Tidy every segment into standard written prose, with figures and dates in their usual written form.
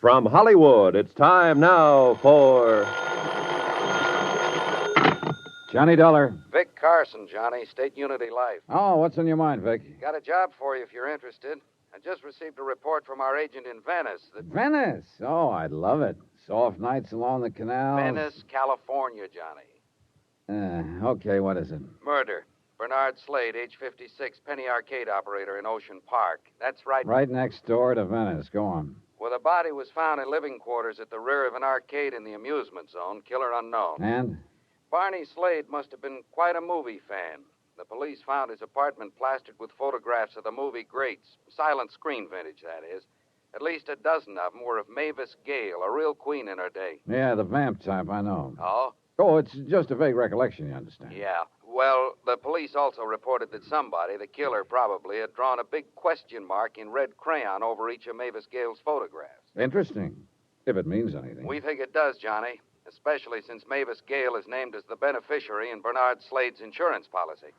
From Hollywood, it's time now for... Johnny Dollar. Vic Carson, Johnny, State Unity Life. Oh, what's on your mind, Vic? Got a job for you if you're interested. I just received a report from our agent in Venice that... Venice? Oh, I'd love it. Soft nights along the canal. Venice, California, Johnny. Okay, what is it? Murder. Bernard Slade, age 56, penny arcade operator in Ocean Park. That's right. Right next door to Venice. Go on. Well, the body was found in living quarters at the rear of an arcade in the amusement zone. Killer unknown. And? Barney Slade must have been quite a movie fan. The police found his apartment plastered with photographs of the movie greats. Silent screen vintage, that is. At least a dozen of them were of Mavis Gale, a real queen in her day. Yeah, the vamp type, I know. Oh? Oh, it's just a vague recollection, you understand. Yeah. Well, the police also reported that somebody, the killer probably, had drawn a big question mark in red crayon over each of Mavis Gale's photographs. Interesting. If it means anything. We think it does, Johnny. Especially since Mavis Gale is named as the beneficiary in Bernard Slade's insurance policy.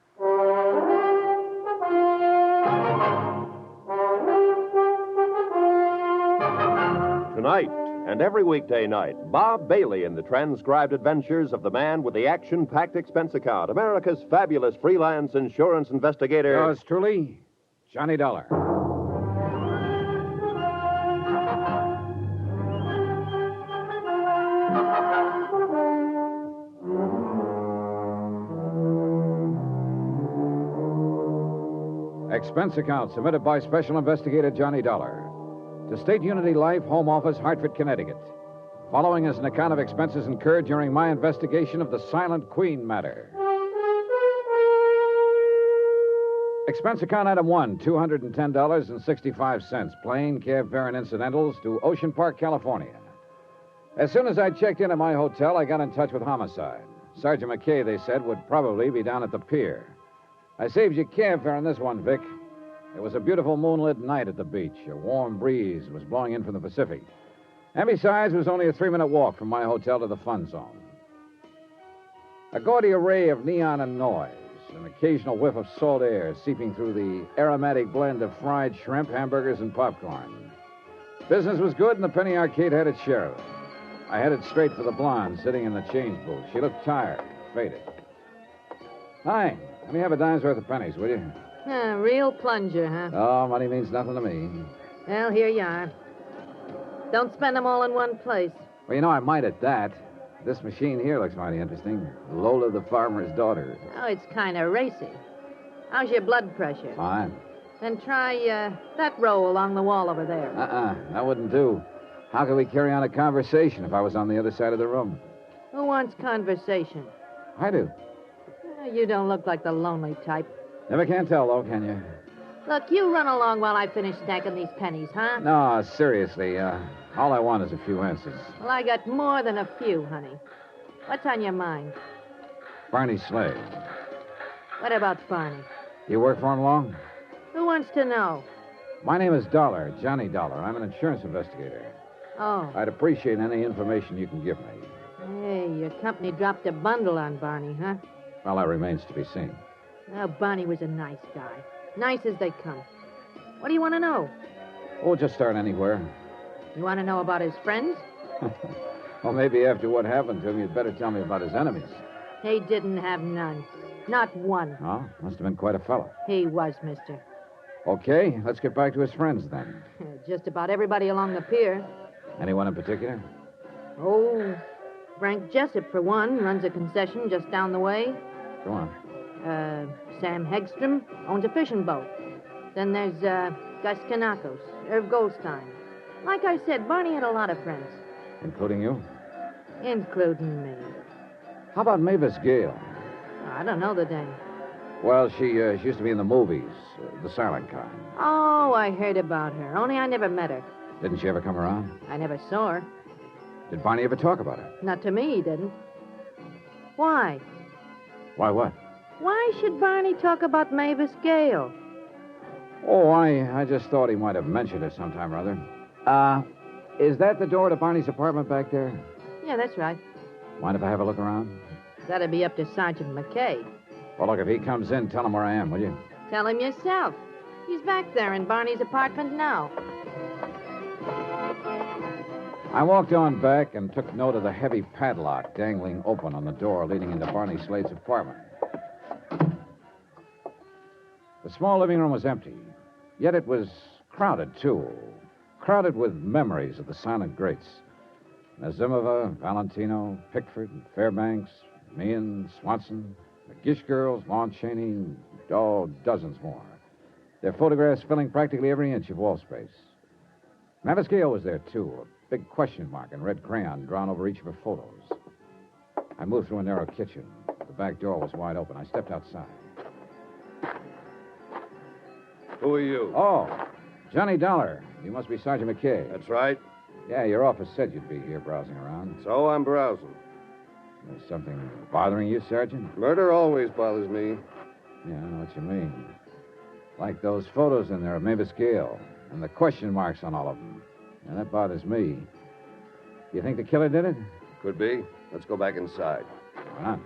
Tonight and every weekday night, Bob Bailey in the transcribed adventures of the man with the action-packed expense account, America's fabulous freelance insurance investigator. Yours truly, Johnny Dollar. Expense account submitted by Special Investigator Johnny Dollar to State Unity Life, Home Office, Hartford, Connecticut. Following is an account of expenses incurred during my investigation of the Silent Queen matter. Expense account item 1, $210.65, plane, cab fare, and incidentals to Ocean Park, California. As soon as I checked in at my hotel, I got in touch with Homicide. Sergeant McKay, they said, would probably be down at the pier. I saved you cab fare on this one, Vic. It was a beautiful moonlit night at the beach. A warm breeze was blowing in from the Pacific. And besides, it was only a 3-minute walk from my hotel to the fun zone. A gaudy array of neon and noise, an occasional whiff of salt air seeping through the aromatic blend of fried shrimp, hamburgers, and popcorn. Business was good, and the penny arcade had its share of it. I headed straight for the blonde sitting in the change booth. She looked tired, faded. Hi. Let me have a dime's worth of pennies, will you? Real plunger, huh? Oh, money means nothing to me. Well, here you are. Don't spend them all in one place. Well, you know, I might at that. This machine here looks mighty interesting. Lola the farmer's daughter. Oh, it's kind of racy. How's your blood pressure? Fine. Then try that row along the wall over there. That wouldn't do. How could we carry on a conversation if I was on the other side of the room? Who wants conversation? I do. You don't look like the lonely type. Never can tell, though, can you? Look, you run along while I finish stacking these pennies, huh? No, seriously. All I want is a few answers. Well, I got more than a few, honey. What's on your mind? Barney Slade. What about Barney? You work for him long? Who wants to know? My name is Dollar, Johnny Dollar. I'm an insurance investigator. Oh. I'd appreciate any information you can give me. Hey, your company dropped a bundle on Barney, huh? Well, that remains to be seen. Well, Barney was a nice guy. Nice as they come. What do you want to know? Oh, just start anywhere. You want to know about his friends? Well, maybe after what happened to him, you'd better tell me about his enemies. He didn't have none. Not one. Oh, must have been quite a fellow. He was, mister. Okay, let's get back to his friends then. Just about everybody along the pier. Anyone in particular? Oh, Frank Jessup, for one, runs a concession just down the way. Go on. Sam Hegstrom owns a fishing boat. Then there's Gus Kanakos, Irv Goldstein. Like I said, Barney had a lot of friends. Including you? Including me. How about Mavis Gale? I don't know the dame. Well, she used to be in the movies, the silent kind. Oh, I heard about her. Only I never met her. Didn't she ever come around? I never saw her. Did Barney ever talk about her? Not to me, he didn't. Why? Why what? Why should Barney talk about Mavis Gale? Oh, I just thought he might have mentioned her sometime or other. Is that the door to Barney's apartment back there? Yeah, that's right. Mind if I have a look around? That'd be up to Sergeant McKay. Well, look, if he comes in, tell him where I am, will you? Tell him yourself. He's back there in Barney's apartment now. I walked on back and took note of the heavy padlock dangling open on the door leading into Barney Slade's apartment. The small living room was empty, yet it was crowded, too. Crowded with memories of the silent greats. Nazimova, Valentino, Pickford, Fairbanks, Meehan, Swanson, the Gish girls, Lon Chaney, dozens more. Their photographs filling practically every inch of wall space. Mavis Gale was there, too, a big question mark in red crayon drawn over each of her photos. I moved through a narrow kitchen. The back door was wide open. I stepped outside. Who are you? Oh, Johnny Dollar. You must be Sergeant McKay. That's right. Yeah, your office said you'd be here browsing around. So I'm browsing. There's something bothering you, Sergeant? Murder always bothers me. Yeah, I know what you mean. Like those photos in there of Mavis Gale and the question marks on all of them. Yeah, that bothers me. You think the killer did it? Could be. Let's go back inside. Why not?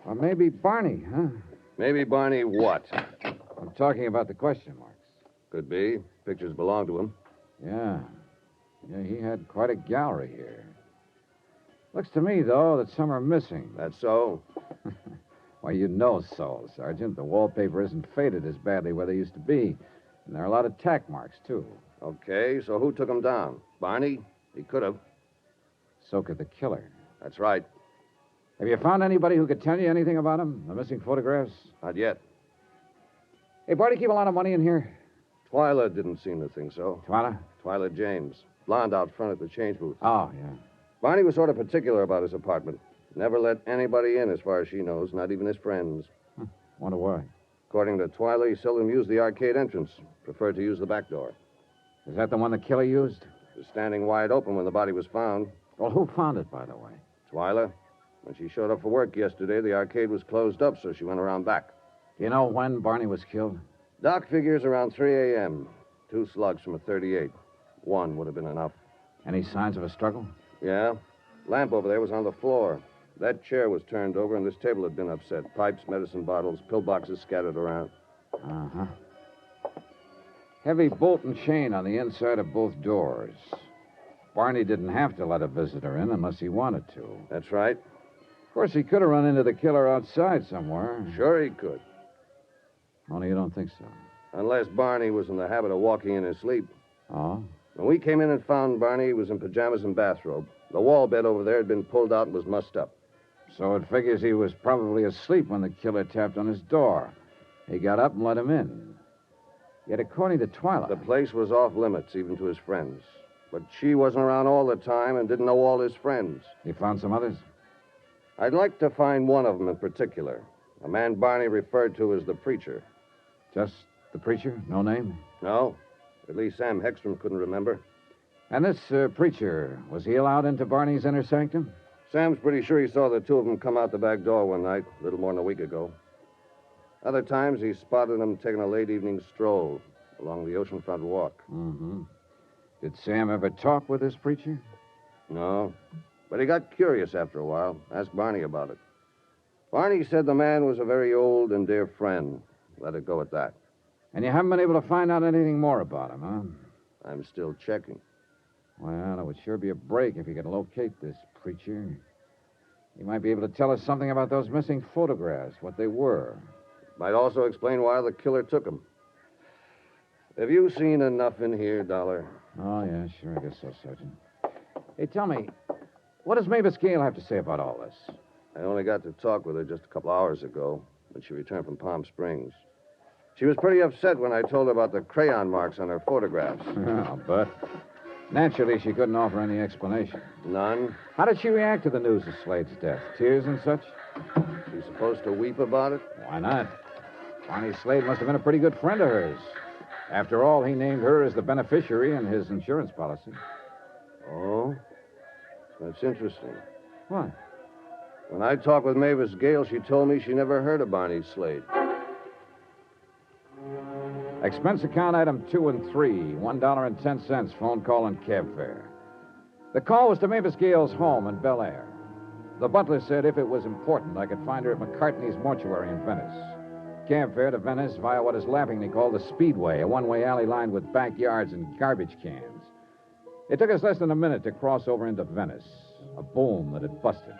Or maybe Barney, huh? Maybe Barney what? I'm talking about the question marks. Could be. Pictures belong to him. Yeah. Yeah, he had quite a gallery here. Looks to me, though, that some are missing. That's so? Well, you know so, Sergeant. The wallpaper isn't faded as badly where they used to be. And there are a lot of tack marks, too. Okay, so who took him down? Barney? He could have. So could the killer. That's right. Have you found anybody who could tell you anything about him? The missing photographs? Not yet. Hey, Barney, keep a lot of money in here? Twyla didn't seem to think so. Twyla? Twyla James. Blonde out front at the change booth. Oh, yeah. Barney was sort of particular about his apartment. Never let anybody in, as far as she knows, not even his friends. Wonder why. According to Twyla, he seldom used the arcade entrance. Preferred to use the back door. Is that the one the killer used? It was standing wide open when the body was found. Well, who found it, by the way? Twyla. When she showed up for work yesterday, the arcade was closed up, so she went around back. Do you know when Barney was killed? Doc figures around 3 a.m. 2 slugs from a .38. One would have been enough. Any signs of a struggle? Yeah. Lamp over there was on the floor. That chair was turned over, and this table had been upset. Pipes, medicine bottles, pill boxes scattered around. Uh-huh. Heavy bolt and chain on the inside of both doors. Barney didn't have to let a visitor in unless he wanted to. That's right. Of course, he could have run into the killer outside somewhere. Sure he could. Only you don't think so. Unless Barney was in the habit of walking in his sleep. Oh? When we came in and found Barney, he was in pajamas and bathrobe. The wall bed over there had been pulled out and was mussed up. So it figures he was probably asleep when the killer tapped on his door. He got up and let him in. Yet according to Twyla... The place was off limits, even to his friends. But she wasn't around all the time and didn't know all his friends. You found some others? I'd like to find one of them in particular. A man Barney referred to as the preacher. Just the preacher? No name? No. At least Sam Hegstrom couldn't remember. And this preacher, was he allowed into Barney's inner sanctum? Sam's pretty sure he saw the two of them come out the back door one night, a little more than a week ago. Other times, he spotted them taking a late evening stroll along the oceanfront walk. Mm-hmm. Did Sam ever talk with this preacher? No. But he got curious after a while. Asked Barney about it. Barney said the man was a very old and dear friend. Let it go at that. And you haven't been able to find out anything more about him, huh? I'm still checking. Well, it would sure be a break if you could locate this preacher. He might be able to tell us something about those missing photographs, what they were. Might also explain why the killer took them. Have you seen enough in here, Dollar? Oh, yeah, sure, I guess so, Sergeant. Hey, tell me, what does Mavis Gale have to say about all this? I only got to talk with her just a couple hours ago when she returned from Palm Springs. She was pretty upset when I told her about the crayon marks on her photographs. Oh, but naturally, she couldn't offer any explanation. None? How did she react to the news of Slade's death? Tears and such? She's supposed to weep about it? Why not? Barney Slade must have been a pretty good friend of hers. After all, he named her as the beneficiary in his insurance policy. Oh? That's interesting. What? When I talked with Mavis Gale, she told me she never heard of Barney Slade. Expense account item 2 and 3, $1.10, phone call and cab fare. The call was to Mavis Gale's home in Bel Air. The butler said if it was important, I could find her at McCartney's mortuary in Venice. cab fare to Venice via what is laughingly called the Speedway, a one-way alley lined with backyards and garbage cans. It took us less than a minute to cross over into Venice, a boom that had busted.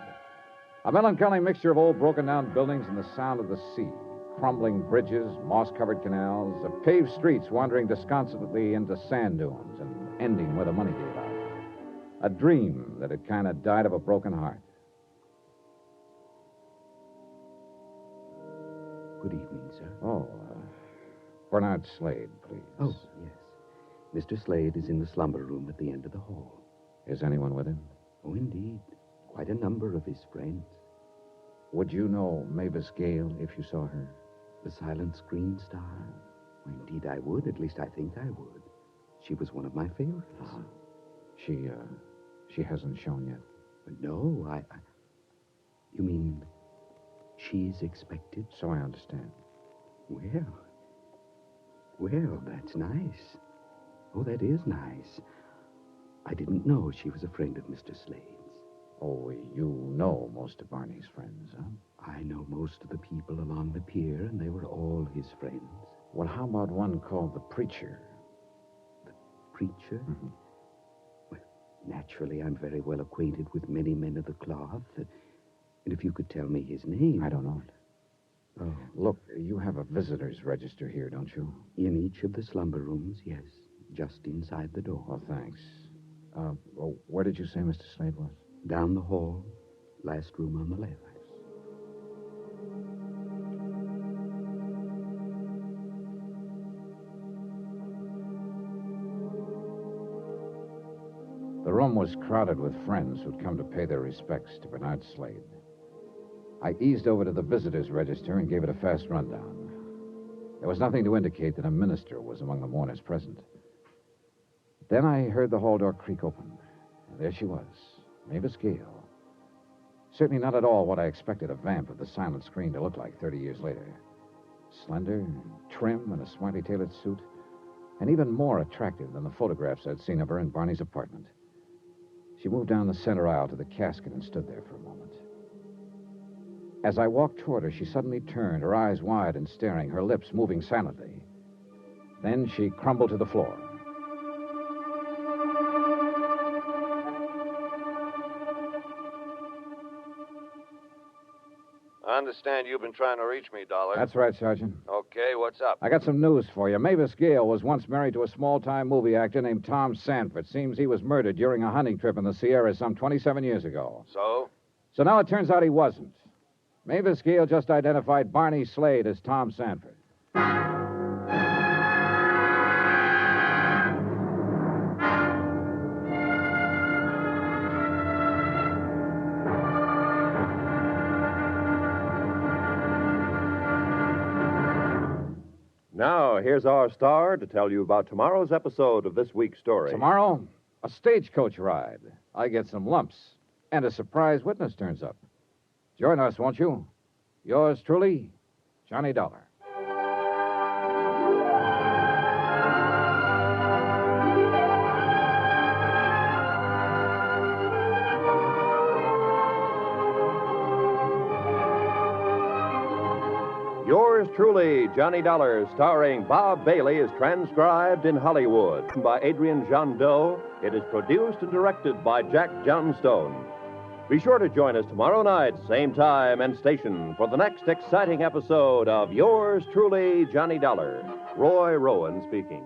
A melancholy mixture of old broken-down buildings and the sound of the sea. Crumbling bridges, moss-covered canals, of paved streets wandering disconsolately into sand dunes and ending where the money gave out. A dream that had kind of died of a broken heart. Good evening, sir. Oh, Bernard Slade, please. Oh, yes. Mr. Slade is in the slumber room at the end of the hall. Is anyone with him? Oh, indeed. Quite a number of his friends. Would you know Mavis Gale if you saw her? The silent screen star? Well, indeed I would. At least I think I would. She was one of my favorites. She hasn't shown yet. No, I... You mean she's expected? So I understand. Well, that's nice. Oh, that is nice. I didn't know she was a friend of Mr. Slade's. Oh, you know most of Barney's friends, huh? I know most of the people along the pier, and they were all his friends. Well, how about one called the Preacher? The Preacher? Mm-hmm. Well, naturally, I'm very well acquainted with many men of the cloth. And if you could tell me his name... I don't know it. Oh. Look, you have a visitor's register here, don't you? In each of the slumber rooms, yes. Just inside the door. Oh, thanks. Where did you say Mr. Slade was? Down the hall, last room on the left. The room was crowded with friends who'd come to pay their respects to Bernard Slade. I eased over to the visitor's register and gave it a fast rundown. There was nothing to indicate that a minister was among the mourners present. Then I heard the hall door creak open, and there she was, Mavis Gale. Certainly not at all what I expected a vamp of the silent screen to look like 30 years later. Slender, trim, in a smartly tailored suit, and even more attractive than the photographs I'd seen of her in Barney's apartment. She moved down the center aisle to the casket and stood there for a moment. As I walked toward her, she suddenly turned, her eyes wide and staring, her lips moving silently. Then she crumbled to the floor. I understand you've been trying to reach me, Dollar. That's right, Sergeant. Okay, what's up? I got some news for you. Mavis Gale was once married to a small-time movie actor named Tom Sanford. Seems he was murdered during a hunting trip in the Sierras some 27 years ago. So? So now it turns out he wasn't. Mavis Gale just identified Barney Slade as Tom Sanford. Now, here's our star to tell you about tomorrow's episode of this week's story. Tomorrow, a stagecoach ride. I get some lumps, and a surprise witness turns up. Join us, won't you? Yours truly, Johnny Dollar. Yours truly, Johnny Dollar, starring Bob Bailey, is transcribed in Hollywood by Adrian Jondeau. It is produced and directed by Jack Johnstone. Be sure to join us tomorrow night, same time and station, for the next exciting episode of Yours truly, Johnny Dollar. Roy Rowan speaking.